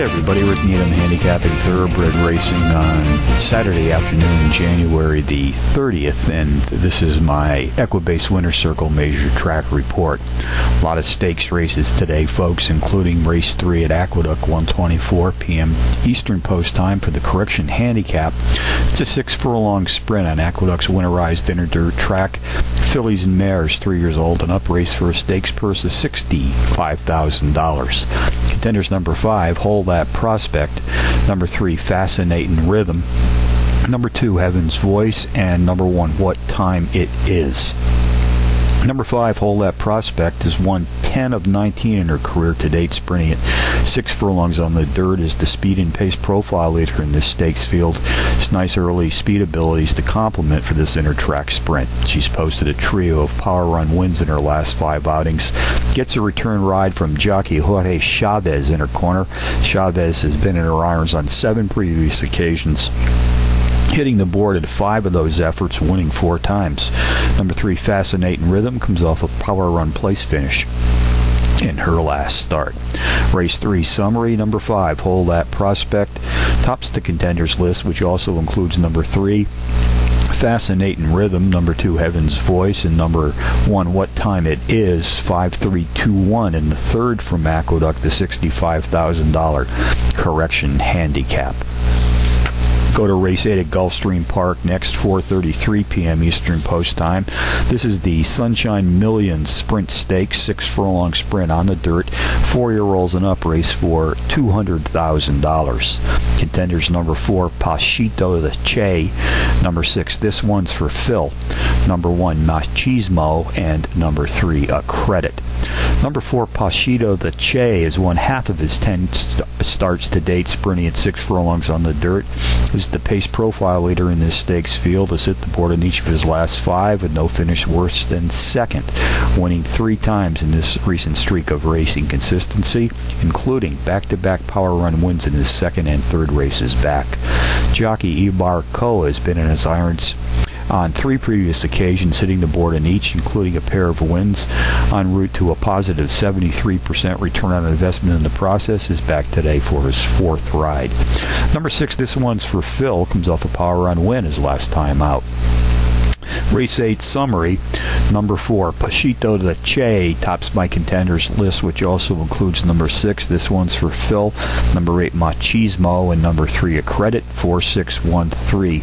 Hey everybody, Rick Needham handicapping thoroughbred racing on Saturday afternoon, January the 30th, and this is my Equibase Winter Circle Major Track Report. A lot of stakes races today, folks, including race 3 at Aqueduct, 1:24 p.m. Eastern Post Time for the Correction Handicap. It's a 6-furlong sprint on Aqueduct's winterized inner dirt track. Fillies and mares 3 years old and up, race for a stakes purse of $65,000. Contenders number 5, Hold That Prospect, number 3, Fascinating Rhythm, number 2, Heaven's Voice, and number 1, What Time It Is. Number 5, Hold That Prospect, has won 10 of 19 in her career to date, sprinting at 6 furlongs on the dirt, is the speed and pace profile leader in this stakes field. It's nice early speed abilities to complement for this inner track sprint. She's posted a trio of power run wins in her last 5 outings. Gets a return ride from jockey Jorge Chavez in her corner. Chavez has been in her irons on 7 previous occasions, hitting the board at 5 of those efforts, winning 4 times. Number 3, Fascinating Rhythm, comes off a power run place finish in her last start. Race 3 summary, number 5, Hold That Prospect, tops the contenders list, which also includes number 3, Fascinating Rhythm, number 2, Heaven's Voice, and number 1, What Time It Is. 5-3-2-1 in the third from Aqueduct, the $65,000 Correction Handicap. Go to race 8 at Gulfstream Park next, 4:33 p.m. Eastern Post Time. This is the Sunshine Millions Sprint Stakes, 6-furlong sprint on the dirt. 4-year-olds and up, race for $200,000. Contenders number 4, Pasito the Che, number 6, This One's for Phil, number 1, Machismo, and number 3, A Credit. Number 4, Pasito the Che, has won half of his 10 starts to date, sprinting at 6 furlongs on the dirt. Is the pace profile leader in this stakes field, has hit the board in each of his last 5 with no finish worse than second, winning 3 times in this recent streak of racing consistency, including back-to-back power run wins in his second and third races back. Jockey Ibar Ko has been in his irons on 3 previous occasions, hitting the board in each, including a pair of wins. En route to a positive 73% return on investment in the process, is back today for his 4th ride. Number 6, This One's for Phil, comes off a power run win his last time out. Race 8 summary, number 4, Pasito the Che, tops my contenders list, which also includes number 6, This One's for Phil, number 8, Machismo, and number 3, A Credit, 4-6-1-3.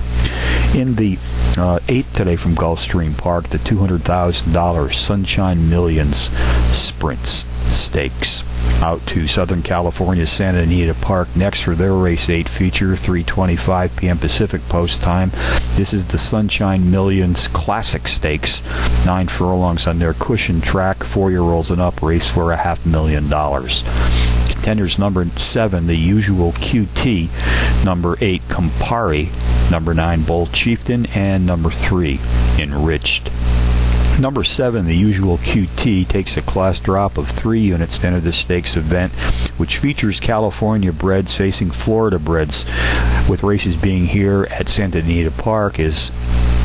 In the 8th today from Gulfstream Park, the $200,000 Sunshine Millions Sprints Stakes. Out to Southern California's Santa Anita Park next for their Race 8 feature, 3:25 p.m. Pacific Post Time. This is the Sunshine Millions Classic Stakes, 9 furlongs on their cushion track, 4-year-olds and up, race for $500,000. Contenders number 7, The Usual QT, number 8, Campari, number 9, Bold Chieftain, and number 3, Enriched. Number 7, The Usual QT, takes a class drop of 3 units to enter the stakes event, which features California breds facing Florida breds, with races being here at Santa Anita Park, is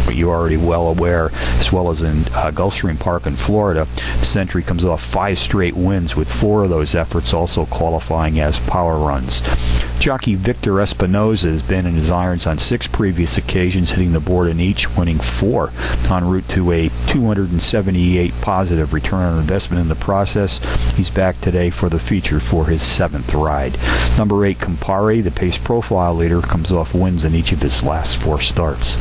what you're already well aware, as well as in Gulfstream Park in Florida. Century comes off 5 straight wins, with 4 of those efforts also qualifying as power runs. Jockey Victor Espinoza has been in his irons on 6 previous occasions, hitting the board in each, winning 4, en route to a 278 positive return on investment in the process. He's back today for the feature for his 7th ride. Number 8, Campari, the pace profile leader, comes off wins in each of his last 4 starts.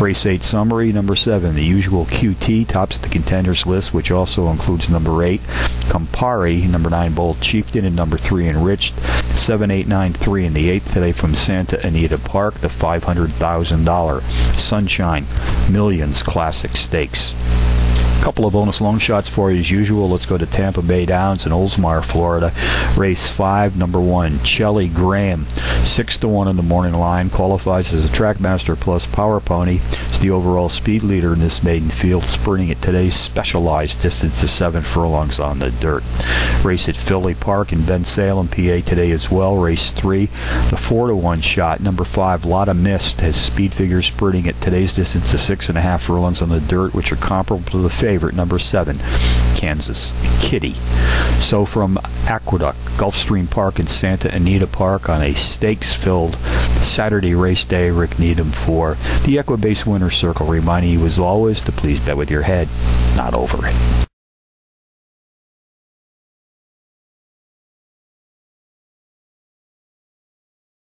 Race 8 summary, number 7, The Usual QT, tops the contenders list, which also includes number 8, Campari, number 9, Bold Chieftain, and number 3, Enriched. 7-8-9-3 in the 8th today from Santa Anita Park, the $500,000 Sunshine Millions Classic Stakes. Couple of bonus long shots for you as usual. Let's go to Tampa Bay Downs in Oldsmar, Florida. Race 5, number 1, Chelly Graham, 6-1 in the morning line, qualifies as a Trackmaster Plus Power Pony. It's the overall speed leader in this maiden field, sprinting at today's specialized distance of 7 furlongs on the dirt. Race at Philly Park in Bensalem, PA today as well. Race 3, the 4-1 shot, number 5, Lotta Mist, has speed figures sprinting at today's distance of 6.5 furlongs on the dirt, which are comparable to the favorite favorite, number 7, Kansas Kitty. So from Aqueduct, Gulfstream Park, and Santa Anita Park on a stakes-filled Saturday race day, Rick Needham for the Equibase Winner's Circle, reminding you as always to please bet with your head, not over it.